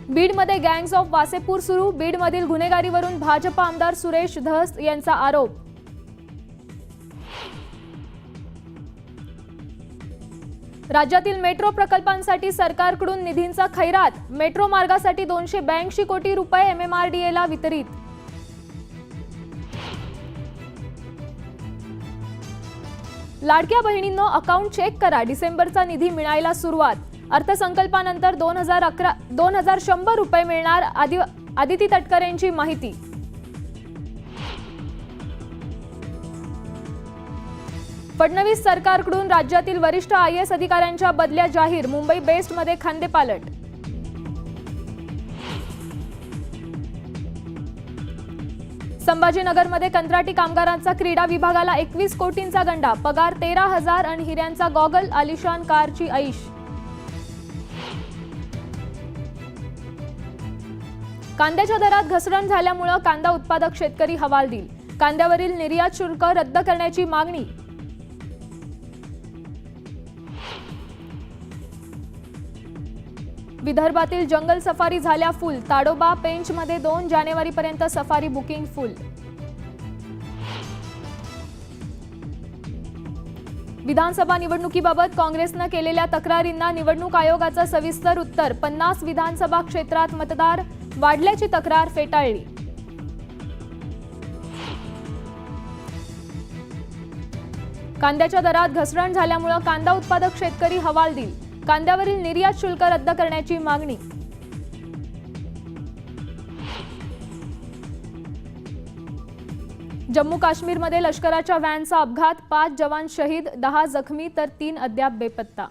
बीडमध्ये gangs of Wasseypur सुरू। बीडमधील गुन्हेगारीवरून भाजप आमदार सुरेश धस यांचा आरोप। राज्यातील मेट्रो प्रकल्पांसाठी सरकारकडून निधींचा खैरात। मेट्रो मार्गासाठी 282 कोटी रुपये एमएमआरडीएला वितरित। लाडक्या बहिणींनो अकाउंट चेक करा, डिसेंबरचा निधी मिळायला सुरुवात। अर्थसंकल्पानंतर 2100 रुपये मिळणार, आदिती तटकरेंची माहिती। फडणवीस सरकारकडून राज्यातील वरिष्ठ आयएएस अधिकाऱ्यांच्या बदल्या जाहीर। मुंबई बेस्टमध्ये खांदेपालट। संभाजीनगरमध्ये कंत्राटी कामगारांचा क्रीडा विभागाला 21 कोटींचा गंडा। पगार 13,000 आणि हिऱ्यांचा गॉगल, आलिशान कारची ऐश। कांद्याच्या दरात घसरण झाल्यामुळे कांदा उत्पादक शेतकरी हवालदिल। कांद्यावरील निर्यात शुल्क रद्द करण्याची मागणी। विदर्भातील जंगल सफारी झाल्या फुल। ताडोबा पेंचमध्ये 2 जानेवारीपर्यंत सफारी बुकिंग फुल। विधानसभा निवडणुकीबाबत काँग्रेसने केलेल्या तक्रारींना निवडणूक आयोगाचं सविस्तर उत्तर। 50 विधानसभा क्षेत्रात मतदार वाढल्याची तक्रार फेटाळली। कांद्याच्या दरात घसरण झाल्यामुळे कांदा उत्पादक शेतकरी हवालदिल। कांद्यावरील निर्यात शुल्क रद्द करण्याची मागणी। जम्मू काश्मीरमध्ये लष्कराच्या व्हॅनचा अपघात। 5 जवान शहीद, 10 जखमी तर 3 अद्याप बेपत्ता।